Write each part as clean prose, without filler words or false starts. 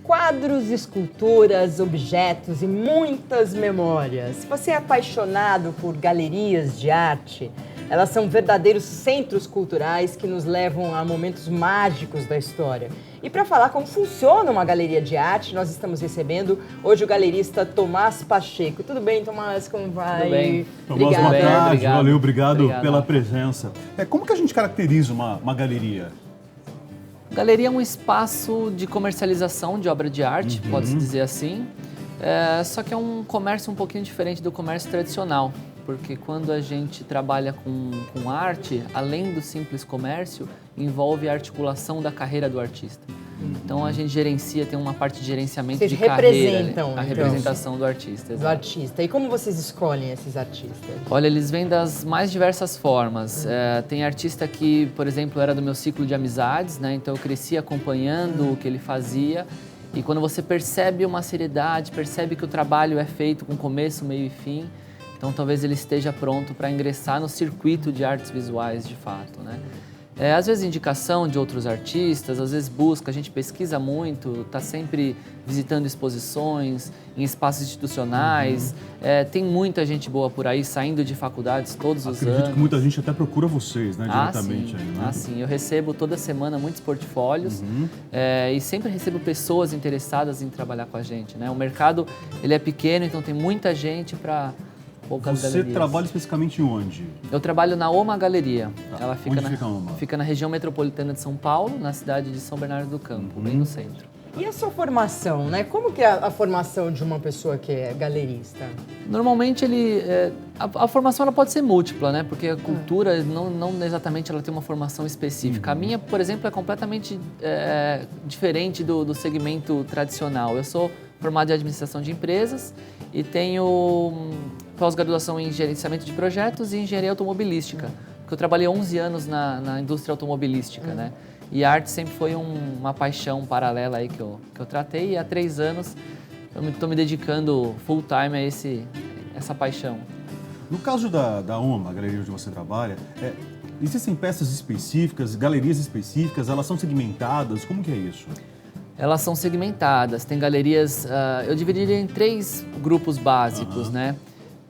Quadros, esculturas, objetos e muitas memórias. Se você é apaixonado por galerias de arte, elas são verdadeiros centros culturais que nos levam a momentos mágicos da história. E para falar como funciona uma galeria de arte, nós estamos recebendo hoje o galerista Tomás Pacheco. Tudo bem, Tomás? Como vai? Tudo bem. Tomás, boa tarde. Obrigado. Valeu, obrigado pela presença. Como que a gente caracteriza uma galeria? Galeria é um espaço de comercialização de obra de arte, pode-se dizer assim. Só que é um comércio um pouquinho diferente do comércio tradicional, porque quando a gente trabalha com arte, além do simples comércio, envolve a articulação da carreira do artista. Então a gente gerencia, tem uma parte de gerenciamento de carreira, a representação do artista. Do artista. E como vocês escolhem esses artistas? Olha, eles vêm das mais diversas formas. Tem artista que, por exemplo, era do meu ciclo de amizades, né? Então eu cresci acompanhando o que ele fazia. E quando você percebe uma seriedade, percebe que o trabalho é feito com começo, meio e fim, então talvez ele esteja pronto para ingressar no circuito de artes visuais de fato, né? Às vezes indicação de outros artistas, às vezes busca, a gente pesquisa muito, está sempre visitando exposições em espaços institucionais. Tem muita gente boa por aí, saindo de faculdades todos os anos. Acredito que muita gente até procura vocês, né, diretamente. Sim. Aí, né? Sim, eu recebo toda semana muitos portfólios e sempre recebo pessoas interessadas em trabalhar com a gente, né? O mercado ele é pequeno, então tem muita gente para... Você trabalha especificamente onde? Eu trabalho na OMA Galeria. Ela fica Onde fica a OMA? Fica na região metropolitana de São Paulo, na cidade de São Bernardo do Campo, bem no centro. E a sua formação, né? Como que é a formação de uma pessoa que é galerista? Normalmente a formação ela pode ser múltipla, né? Porque a cultura não exatamente ela tem uma formação específica. A minha, por exemplo, é completamente diferente do segmento tradicional. Eu sou formado em administração de empresas e tenho pós-graduação em gerenciamento de projetos e engenharia automobilística, porque eu trabalhei 11 anos na indústria automobilística, né? E a arte sempre foi uma paixão paralela aí que eu tratei, e há 3 anos eu estou me dedicando full time a essa paixão. No caso da OMA, a galeria onde você trabalha, existem peças específicas, galerias específicas, elas são segmentadas, como que é isso? Elas são segmentadas, tem galerias, eu dividiria em 3 grupos básicos, né?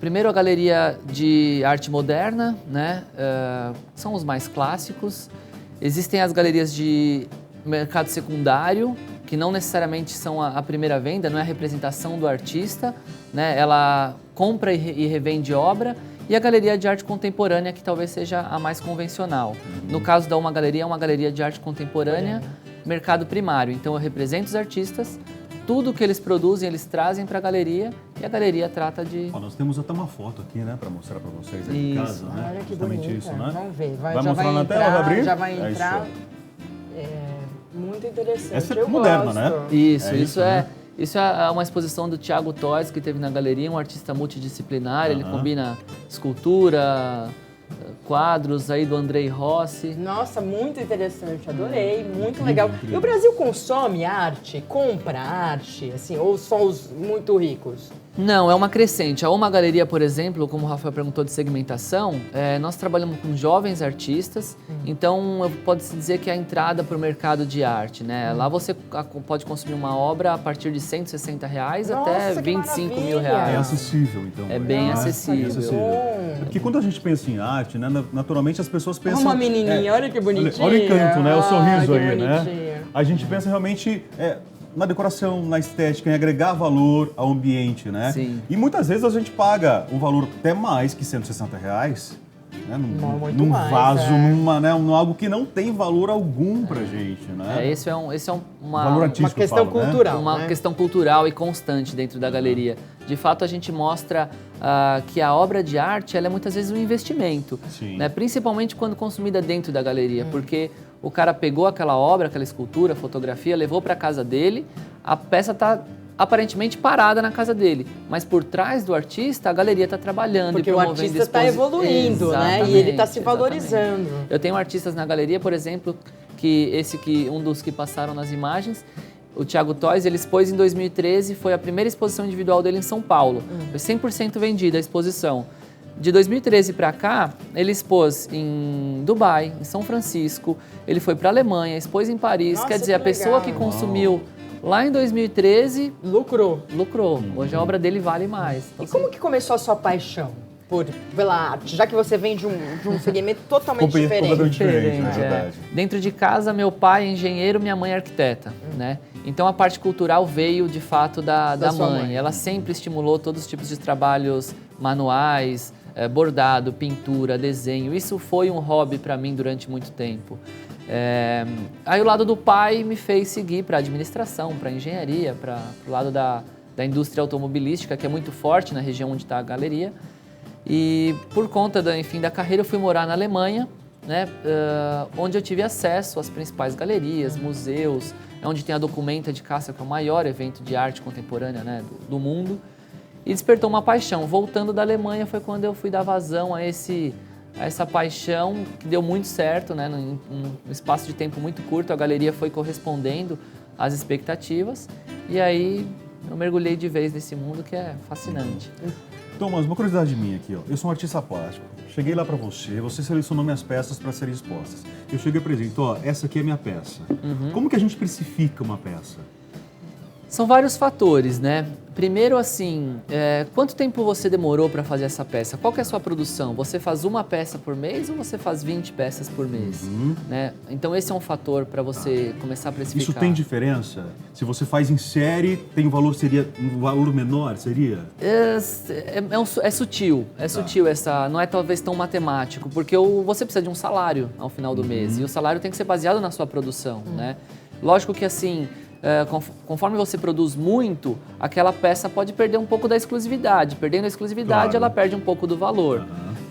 Primeiro a galeria de arte moderna, né? São os mais clássicos. Existem as galerias de mercado secundário, que não necessariamente são a primeira venda, não é a representação do artista, né? Ela compra e revende obra. E a galeria de arte contemporânea, que talvez seja a mais convencional. No caso da Uma Galeria, é uma galeria de arte contemporânea, mercado primário. Então eu represento os artistas, tudo que eles produzem, eles trazem para a galeria e a galeria trata de... Nós temos até uma foto aqui, né, para mostrar para vocês aí de casa, né? Olha que justamente bonita. isso, né? Vamos ver. Vai mostrar na tela, vai abrir? Já vai entrar. Isso. Muito interessante. Essa é moderna, né? Isso né? Isso é uma exposição do Thiago Toys, que teve na galeria, um artista multidisciplinar, ele combina escultura, quadros aí do Andrei Rossi. Nossa, muito interessante, adorei, muito legal. E o Brasil consome arte, compra arte, assim, ou só os muito ricos? Não, é uma crescente. A Uma Galeria, por exemplo, como o Rafael perguntou de segmentação, nós trabalhamos com jovens artistas, então pode-se dizer que é a entrada para o mercado de arte, né? Lá você pode consumir uma obra a partir de R$160 até R$25 mil. É acessível, então. É bem acessível. Porque quando a gente pensa em arte, né, naturalmente as pessoas pensam... Uma menininha, olha que bonitinha. Olha o encanto, né? O sorriso aí, bonitinha. né? A gente pensa realmente... na decoração, na estética, em agregar valor ao ambiente, né? Sim. E muitas vezes a gente paga um valor até mais que R$160, né? Num vaso, num algo que não tem valor algum pra gente, né? Esse é valor artístico, uma questão cultural, uma questão cultural e constante dentro da galeria. De fato, a gente mostra que a obra de arte ela é muitas vezes um investimento, né? Principalmente quando consumida dentro da galeria, porque o cara pegou aquela obra, aquela escultura, fotografia, levou para casa dele, a peça está aparentemente parada na casa dele, mas por trás do artista a galeria está trabalhando porque e promovendo. Porque o artista está evoluindo, né? E ele está se valorizando. Eu tenho artistas na galeria, por exemplo, um dos que passaram nas imagens, o Thiago Toys, ele expôs em 2013, foi a primeira exposição individual dele em São Paulo. Foi 100% vendida a exposição. De 2013 para cá, ele expôs em Dubai, em São Francisco, ele foi para a Alemanha, expôs em Paris. Nossa, quer dizer, a pessoa legal. que consumiu Lá em 2013... Lucrou. Hoje a obra dele vale mais. Então, e como que começou a sua paixão pela arte? Já que você vem de um segmento totalmente diferente. É verdade. Dentro de casa, meu pai é engenheiro, minha mãe é arquiteta, né? Então a parte cultural veio, de fato, da mãe. Ela sempre estimulou todos os tipos de trabalhos manuais, bordado, pintura, desenho. Isso foi um hobby para mim durante muito tempo. Aí o lado do pai me fez seguir para administração, para engenharia, para o lado da indústria automobilística, que é muito forte na região onde está a galeria. E por conta da carreira eu fui morar na Alemanha, né, onde eu tive acesso às principais galerias, museus, onde tem a Documenta de Kassel, que é o maior evento de arte contemporânea, né, do mundo. E despertou uma paixão. Voltando da Alemanha foi quando eu fui dar vazão a essa paixão, que deu muito certo, né? Num espaço de tempo muito curto, a galeria foi correspondendo às expectativas. E aí eu mergulhei de vez nesse mundo que é fascinante. Thomas, uma curiosidade minha aqui, ó. Eu sou um artista plástico. Cheguei lá para você selecionou minhas peças para serem expostas. Eu cheguei e apresento, ó, essa aqui é minha peça. Como que a gente precifica uma peça? São vários fatores, né? Primeiro, assim, quanto tempo você demorou para fazer essa peça? Qual que é a sua produção? Você faz uma peça por mês ou você faz 20 peças por mês? Né? Então esse é um fator para você começar a precificar. Isso tem diferença? Se você faz em série, tem seria um valor menor, seria? É sutil, sutil essa, não é talvez tão matemático, porque você precisa de um salário ao final do mês e o salário tem que ser baseado na sua produção, né? Lógico que assim, conforme você produz muito, aquela peça pode perder um pouco da exclusividade. Perdendo a exclusividade, claro, ela perde um pouco do valor.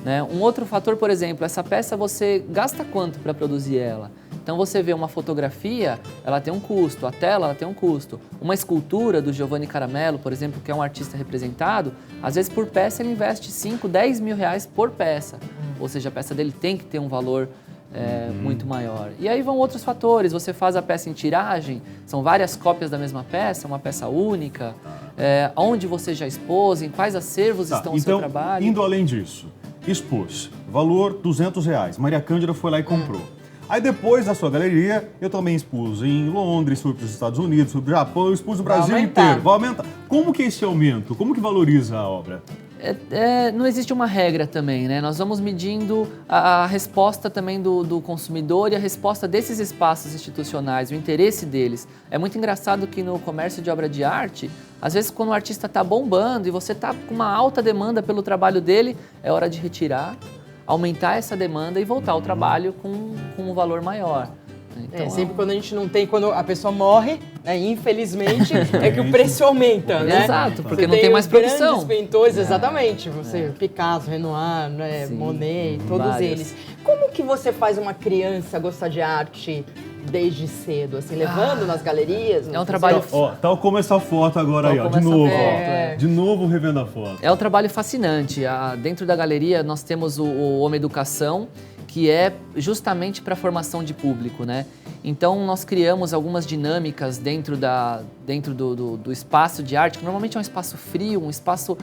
Né? Um outro fator, por exemplo, essa peça você gasta quanto para produzir ela? Então você vê uma fotografia, ela tem um custo, a tela ela tem um custo. Uma escultura do Giovanni Caramello, por exemplo, que é um artista representado, às vezes por peça ele investe 5, 10 mil reais por peça. Ou seja, a peça dele tem que ter um valor muito maior. E aí vão outros fatores, você faz a peça em tiragem, são várias cópias da mesma peça, uma peça única, onde você já expôs, em quais acervos estão o seu trabalho. Indo além disso, expus, valor R$200, Maria Cândida foi lá e comprou. Aí depois da sua galeria, eu também expus em Londres, fui para os Estados Unidos, fui para o Japão, eu expus o Brasil inteiro. Vai aumentar. Como que é esse aumento? Como que valoriza a obra? Não existe uma regra também, né? Nós vamos medindo a resposta também do consumidor e a resposta desses espaços institucionais, o interesse deles. É muito engraçado que no comércio de obra de arte, às vezes quando o artista está bombando e você está com uma alta demanda pelo trabalho dele, é hora de retirar, aumentar essa demanda e voltar ao trabalho com um valor maior. Então, sempre quando a gente não tem, quando a pessoa morre, né, infelizmente, é que o preço aumenta, né? Exato, porque não tem mais produção. Grandes pintores, exatamente, Picasso, Renoir, né, Monet, todos eles. Como que você faz uma criança gostar de arte desde cedo, assim, levando nas galerias? É um trabalho... Tal como essa foto agora aí, ó, de novo, de novo revendo a foto. É um trabalho fascinante. Dentro da galeria nós temos o Home Educação, que é justamente para a formação de público, né? Então nós criamos algumas dinâmicas dentro do espaço de arte, que normalmente é um espaço frio, um espaço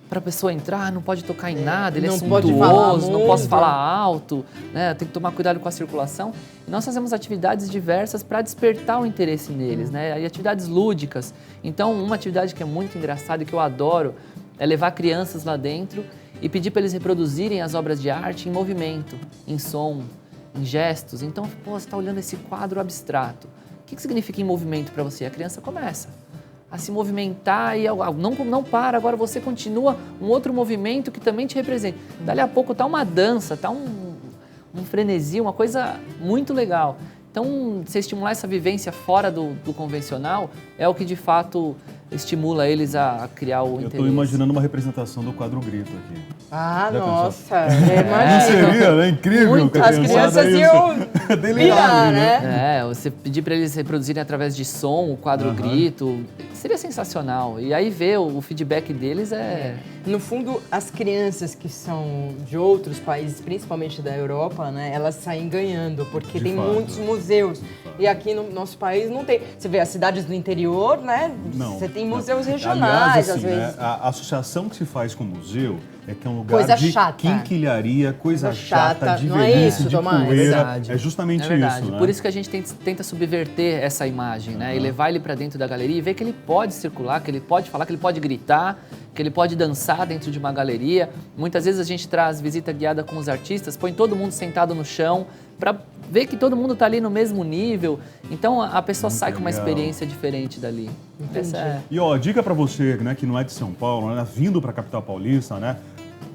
para a pessoa entrar, não pode tocar em nada, ele é suntuoso, não posso falar alto, né? Tem que tomar cuidado com a circulação. E nós fazemos atividades diversas para despertar o interesse neles, né? E atividades lúdicas. Então uma atividade que é muito engraçada e que eu adoro é levar crianças lá dentro e pedir para eles reproduzirem as obras de arte em movimento, em som, em gestos. Então, você está olhando esse quadro abstrato. O que significa em movimento para você? A criança começa a se movimentar e não para, agora você continua um outro movimento que também te representa. Dali a pouco está uma dança, está um frenesi, uma coisa muito legal. Então, você estimular essa vivência fora do convencional é o que, de fato, estimula eles a criar o interesse. Eu estou imaginando uma representação do quadro Grito aqui. Ah, já nossa! Não seria, né? Incrível. As crianças iam pirar, né? Você pedir para eles reproduzirem através de som o quadro Grito, seria sensacional. E aí ver o feedback deles No fundo, as crianças que são de outros países, principalmente da Europa, né, elas saem ganhando, porque tem muitos museus. E aqui no nosso país não tem. Você vê as cidades do interior, né? Você tem museus regionais, Aliás, assim, às vezes. né, a associação que se faz com o museu é que é um lugar Coisa de chata. quinquilharia, coisa chata, de Não é velhice, isso, de Tomás? poeira. Verdade. É justamente É verdade. isso, né? Por isso que a gente tenta subverter essa imagem, né? E levar ele para dentro da galeria e ver que ele pode circular, que ele pode falar, que ele pode gritar, que ele pode dançar dentro de uma galeria. Muitas vezes a gente traz visita guiada com os artistas, põe todo mundo sentado no chão para ver que todo mundo está ali no mesmo nível. Então a pessoa sai com uma legal. experiência diferente dali. Essa é... E ó, dica pra você, né, que não é de São Paulo, né, vindo pra capital paulista, né?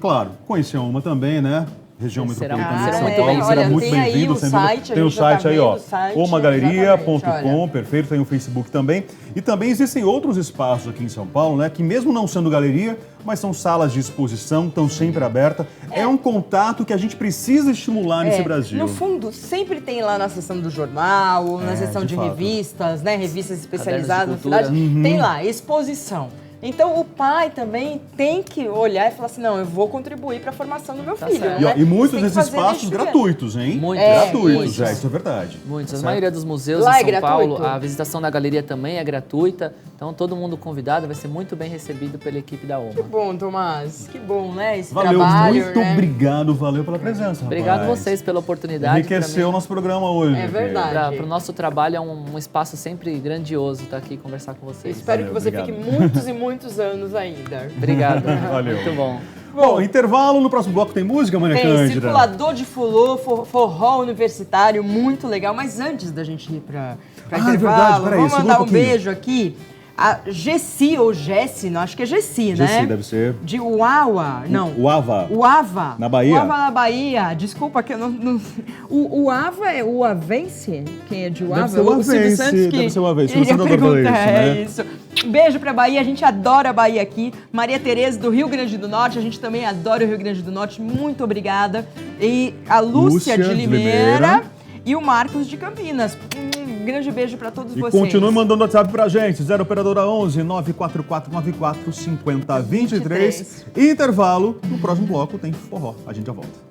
Claro, conhecer uma também, né? Região Será metropolitana de muito São Paulo, bem-vindo. será Olha, muito tem aí bem-vindo. o sem dúvida. site, a Tem o gente já tá site aí, vendo ó, o site, omagaleria.com, exatamente, perfeito, tem o Facebook também. E também existem outros espaços aqui em São Paulo, né, que mesmo não sendo galeria, mas são salas de exposição, estão sempre abertas. É um contato que a gente precisa estimular nesse Brasil. No fundo, sempre tem lá na seção do jornal, na seção de fato. revistas, né? Revistas especializadas na Cadernos de cultura. cidade. Tem lá, exposição. Então, o pai também tem que olhar e falar assim, não, eu vou contribuir para a formação do meu filho. certo. E, ó, né? e muitos Tem que desses fazer espaços desde criança. gratuitos, hein? Muitos. Gratuitos, muitos. isso é verdade. Muitos. A Certo? maioria dos museus Lá é em São gratuito? Paulo, a visitação da galeria também é gratuita. Então, todo mundo convidado vai ser muito bem recebido pela equipe da OMA. Que bom, Tomás. Que bom, né? Esse Valeu, trabalho, muito né? obrigado, valeu pela presença, Obrigado rapaz. vocês pela oportunidade. Enriqueceu o nosso programa hoje. É verdade. Para o nosso trabalho é um espaço sempre grandioso estar aqui e conversar com vocês. Espero Valeu, que você obrigado. fique muitos e muitos anos ainda. Obrigado. Valeu. Muito bom. Bom, intervalo, no próximo bloco tem música, Maria Tem Cândida? circulador de fulô, forró universitário, muito legal. Mas antes da gente ir para verdade, intervalo, peraí, vamos segura mandar um um pouquinho. beijo aqui. A Gessi ou Jessi, não, acho que é Gessi, né? Gessi, deve ser. De Uawa, não. Uava. Uava. Na Bahia? Uava na Bahia. Desculpa que eu não... O Uava é uavense? Quem é de Uava? Deve ser O Silvio uavense, Santos que... deve ser uavense. queria Silvio Santos adora perguntar, isso, né? é isso. Beijo pra Bahia, a gente adora a Bahia aqui. Maria Tereza do Rio Grande do Norte, a gente também adora o Rio Grande do Norte. Muito obrigada. E a Lúcia de Limeira e o Marcos de Campinas. Um grande beijo pra todos E vocês. continue mandando WhatsApp pra gente, 0 operadora 11 94494 5023. Intervalo, no próximo bloco tem forró. A gente já volta.